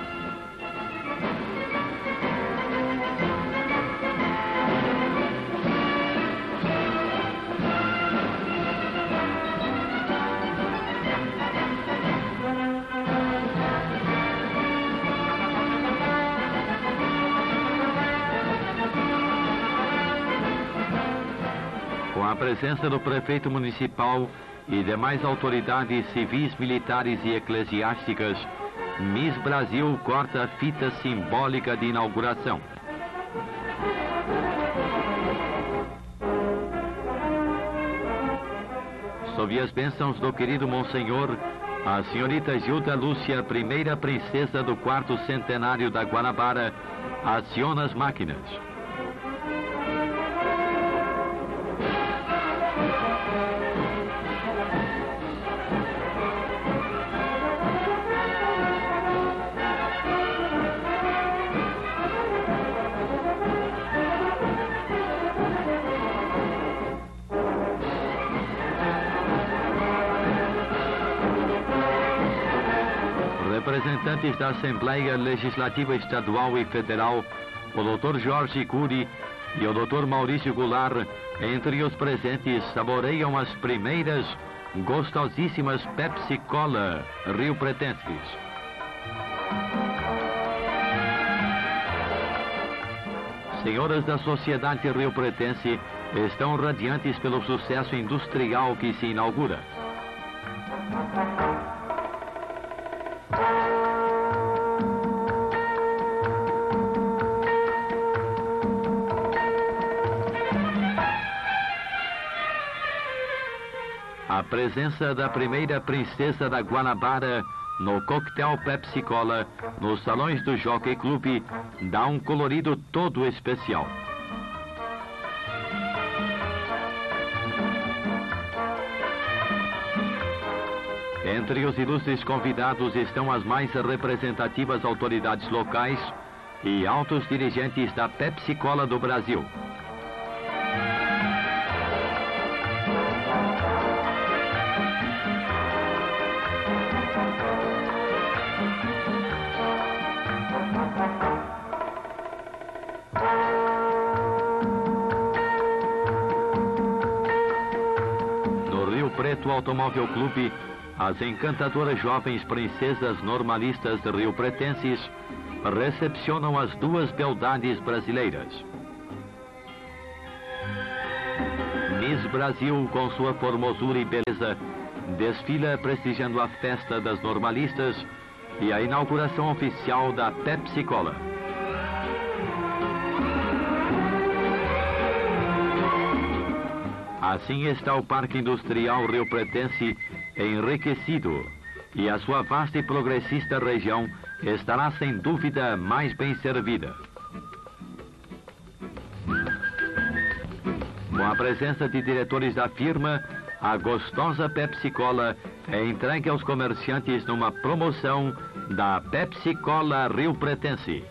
Com a presença do prefeito municipal e demais autoridades civis, militares e eclesiásticas, Miss Brasil corta a fita simbólica de inauguração. Sob as bênçãos do querido Monsenhor, a senhorita Gilda Lúcia, primeira princesa do 4º centenário da Guanabara, aciona as máquinas. Representantes da Assembleia Legislativa Estadual e Federal, o Dr. Jorge Cury e o Dr. Maurício Goulart, entre os presentes, saboreiam as primeiras gostosíssimas Pepsi Cola rio-pretenses. Senhoras da sociedade rio-pretense estão radiantes pelo sucesso industrial que se inaugura. A presença da primeira princesa da Guanabara no coquetel Pepsi Cola nos salões do Jockey Club dá um colorido todo especial. Entre os ilustres convidados estão as mais representativas autoridades locais e altos dirigentes da Pepsi Cola do Brasil. Preto Automóvel Clube, as encantadoras jovens princesas normalistas rio-pretenses recepcionam as duas beldades brasileiras. Miss Brasil, com sua formosura e beleza, desfila prestigiando a festa das normalistas e a inauguração oficial da Pepsi Cola. Assim está o Parque Industrial rio-pretense enriquecido e a sua vasta e progressista região estará sem dúvida mais bem servida. Com a presença de diretores da firma, a gostosa Pepsi Cola é entregue aos comerciantes numa promoção da Pepsi Cola rio-pretense.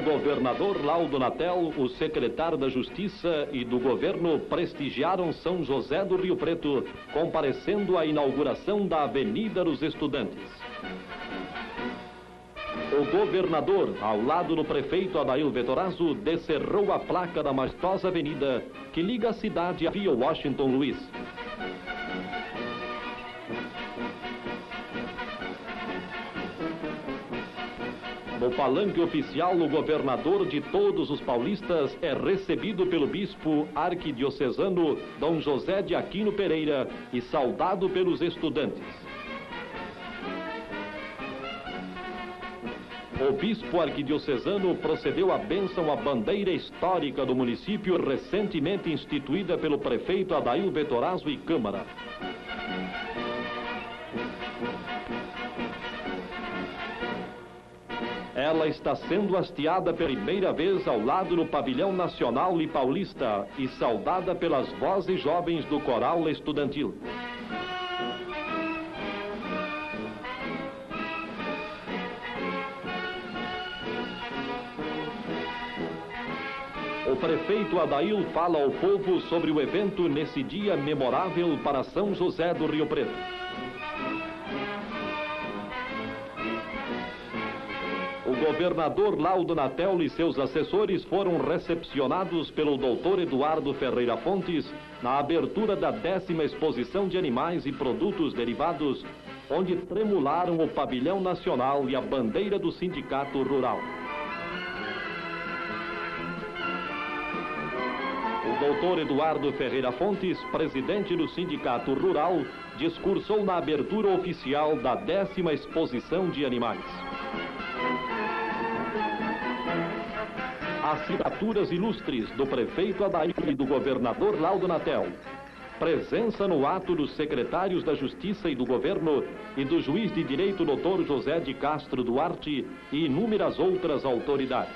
governador Laudo Natel, o secretário da Justiça e do Governo prestigiaram São José do Rio Preto, comparecendo à inauguração da Avenida dos Estudantes. O governador, ao lado do prefeito Adail Vetorazzo, descerrou a placa da majestosa avenida que liga a cidade a Via Washington Luiz. No palanque oficial, o governador de todos os paulistas é recebido pelo bispo arquidiocesano Dom José de Aquino Pereira e saudado pelos estudantes. O bispo arquidiocesano procedeu à bênção à bandeira histórica do município recentemente instituída pelo prefeito Adail Vetorazzo e Câmara. Ela está sendo hasteada pela primeira vez ao lado do pavilhão nacional e paulista e saudada pelas vozes jovens do coral estudantil. O prefeito Adail fala ao povo sobre o evento nesse dia memorável para São José do Rio Preto. O governador Laudo Natel e seus assessores foram recepcionados pelo doutor Eduardo Ferreira Fontes na abertura da 10ª Exposição de Animais e Produtos Derivados, onde tremularam o pavilhão nacional e a bandeira do Sindicato Rural. O doutor Eduardo Ferreira Fontes, presidente do Sindicato Rural, discursou na abertura oficial da 10ª Exposição de Animais. Assinaturas ilustres do prefeito Adail e do governador Laudo Natel. Presença no ato dos secretários da Justiça e do Governo e do juiz de direito Dr. José de Castro Duarte e inúmeras outras autoridades.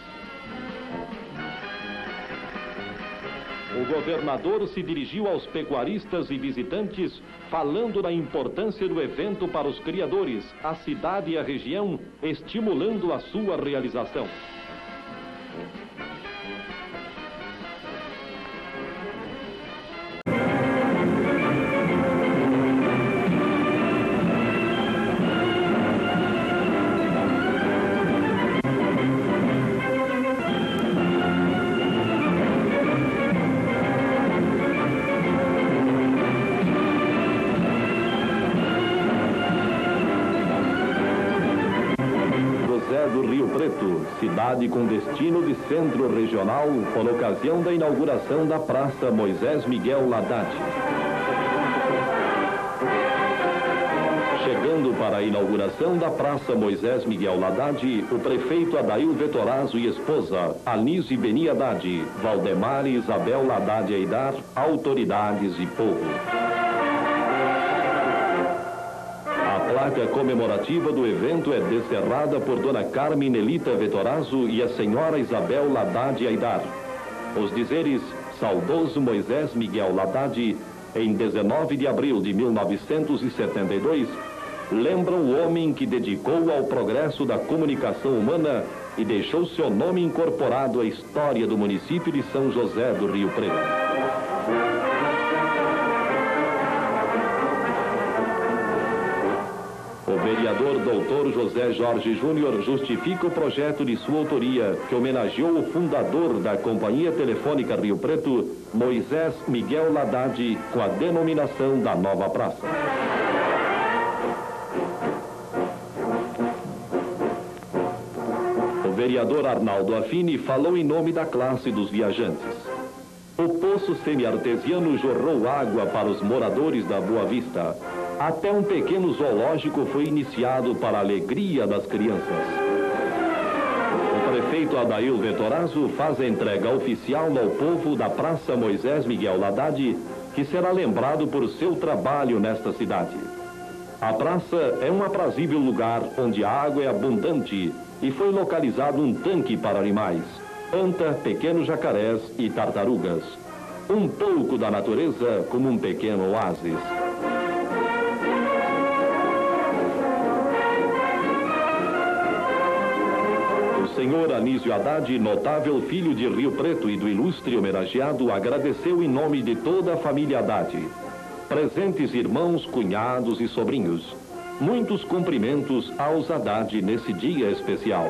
O governador se dirigiu aos pecuaristas e visitantes, falando da importância do evento para os criadores, a cidade e a região, estimulando a sua realização. Cidade com destino de centro regional, por ocasião da inauguração da Praça Moisés Miguel Haddad. Chegando para a inauguração da Praça Moisés Miguel Haddad, o prefeito Adail Vetorazzo e esposa, Anise Beni Haddad, Valdemar e Isabel Haddad Aidar, autoridades e povo. A placa comemorativa do evento é descerrada por Dona Carmen Nelita Vetorazzo e a Senhora Isabel Haddad Aidar. Os dizeres Saudoso Moisés Miguel Haddad, em 19 de abril de 1972, lembram o homem que dedicou ao progresso da comunicação humana e deixou seu nome incorporado à história do município de São José do Rio Preto. O vereador Dr. José Jorge Júnior justifica o projeto de sua autoria, que homenageou o fundador da Companhia Telefônica Rio Preto, Moisés Miguel Haddad, com a denominação da nova praça. O vereador Arnaldo Affini falou em nome da classe dos viajantes. O poço semi-artesiano jorrou água para os moradores da Boa Vista. Até um pequeno zoológico foi iniciado para a alegria das crianças. O prefeito Adail Vetorazzo faz a entrega oficial ao povo da Praça Moisés Miguel Haddad, que será lembrado por seu trabalho nesta cidade. A praça é um aprazível lugar onde a água é abundante e foi localizado um tanque para animais, anta, pequenos jacarés e tartarugas. Um pouco da natureza como um pequeno oásis. O Monsenhor Anísio Haddad, notável filho de Rio Preto e do ilustre homenageado, agradeceu em nome de toda a família Haddad. Presentes irmãos, cunhados e sobrinhos, muitos cumprimentos aos Haddad nesse dia especial.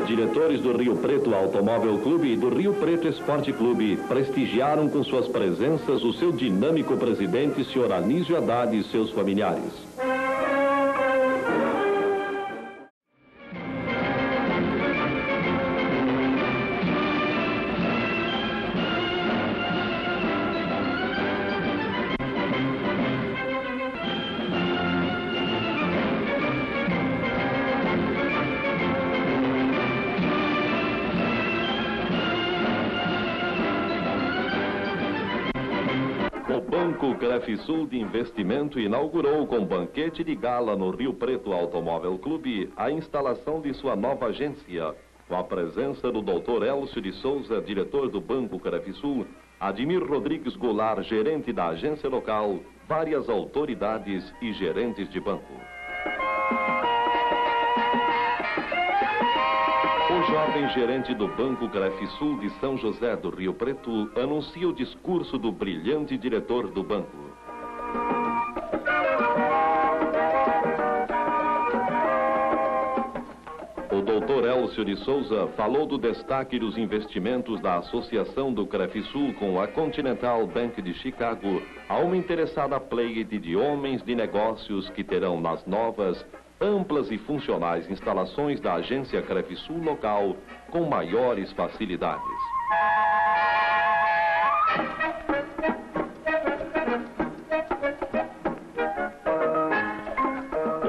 Diretores do Rio Preto Automóvel Clube e do Rio Preto Esporte Clube prestigiaram com suas presenças o seu dinâmico presidente, Sr. Anísio Haddad, e seus familiares. O Banco Crefisul de Investimento inaugurou com banquete de gala no Rio Preto Automóvel Clube a instalação de sua nova agência, com a presença do Dr. Elcio de Souza, diretor do Banco Crefisul, Admir Rodrigues Goulart, gerente da agência local, várias autoridades e gerentes de banco. O jovem gerente do Banco Crefisul de São José do Rio Preto anuncia o discurso do brilhante diretor do banco. O Dr. Elcio de Souza falou do destaque dos investimentos da associação do Crefisul com a Continental Bank de Chicago a uma interessada pleiade de homens de negócios que terão nas novas, amplas e funcionais instalações da agência Crefisul local com maiores facilidades.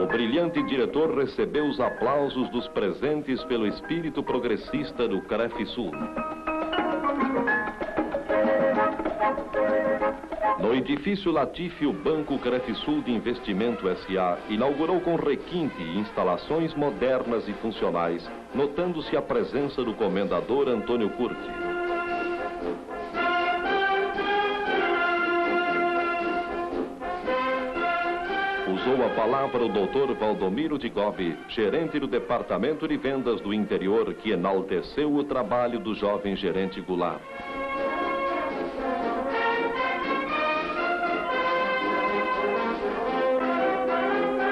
O brilhante diretor recebeu os aplausos dos presentes pelo espírito progressista do Crefisul. No edifício Latifi, o Banco Crefisul de Investimento S.A. inaugurou com requinte instalações modernas e funcionais, notando-se a presença do comendador Antônio Curti. Usou a palavra o Dr. Valdomiro de Gobi, gerente do Departamento de Vendas do Interior, que enalteceu o trabalho do jovem gerente Goulart.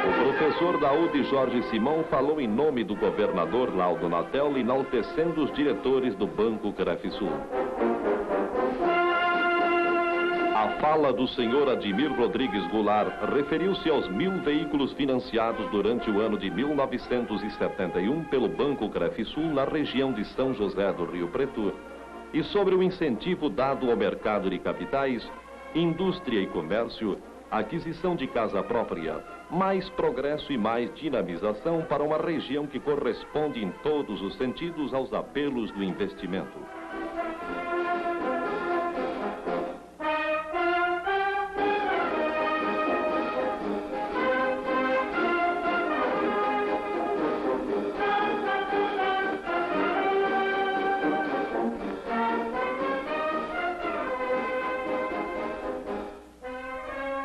O professor da UD Jorge Simão falou em nome do governador Laudo Natel, enaltecendo os diretores do Banco Crefisul. A fala do senhor Admir Rodrigues Goulart referiu-se aos 1.000 veículos financiados durante o ano de 1971 pelo Banco Crefisul na região de São José do Rio Preto e sobre o incentivo dado ao mercado de capitais, indústria e comércio, aquisição de casa própria, mais progresso e mais dinamização para uma região que corresponde em todos os sentidos aos apelos do investimento.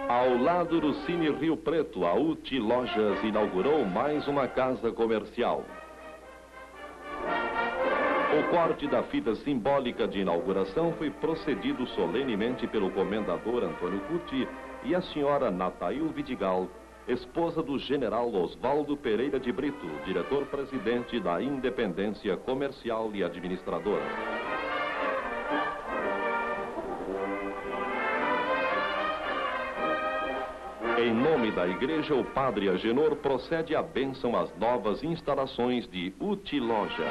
Ao lado do Cine Rio Preto, a UTI Lojas inaugurou mais uma casa comercial. O corte da fita simbólica de inauguração foi procedido solenemente pelo comendador Antônio Curti e a senhora Natail Vidigal, esposa do general Oswaldo Pereira de Brito, diretor-presidente da Independência Comercial e Administradora. Em nome da igreja, o padre Agenor procede à bênção às novas instalações de UTI Lojas.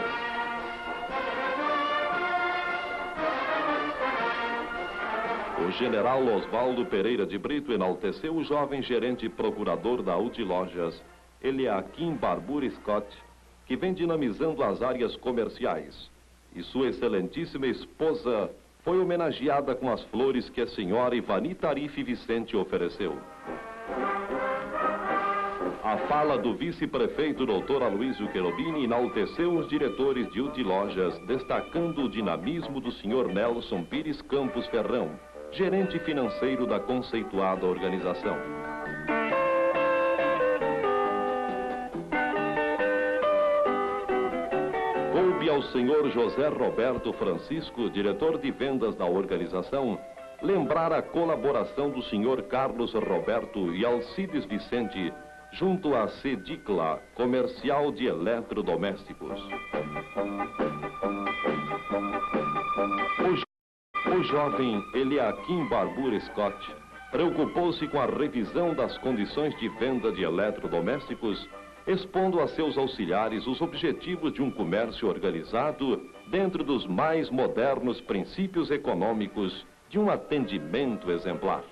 O general Oswaldo Pereira de Brito enalteceu o jovem gerente procurador da UTI Lojas Eliakim Barbour Scott, que vem dinamizando as áreas comerciais. E sua excelentíssima esposa foi homenageada com as flores que a senhora Ivani Tarife Vicente ofereceu. A fala do vice-prefeito Dr. Aloysio Cherubini enalteceu os diretores de UTI Lojas, destacando o dinamismo do Sr. Nelson Pires Campos Ferrão, gerente financeiro da conceituada organização. Coube ao Sr. José Roberto Francisco, diretor de vendas da organização, lembrar a colaboração do Sr. Carlos Roberto e Alcides Vicente junto à Cedicla, comercial de eletrodomésticos. O jovem Eliakim Barbour Scott preocupou-se com a revisão das condições de venda de eletrodomésticos, expondo a seus auxiliares os objetivos de um comércio organizado dentro dos mais modernos princípios econômicos de um atendimento exemplar.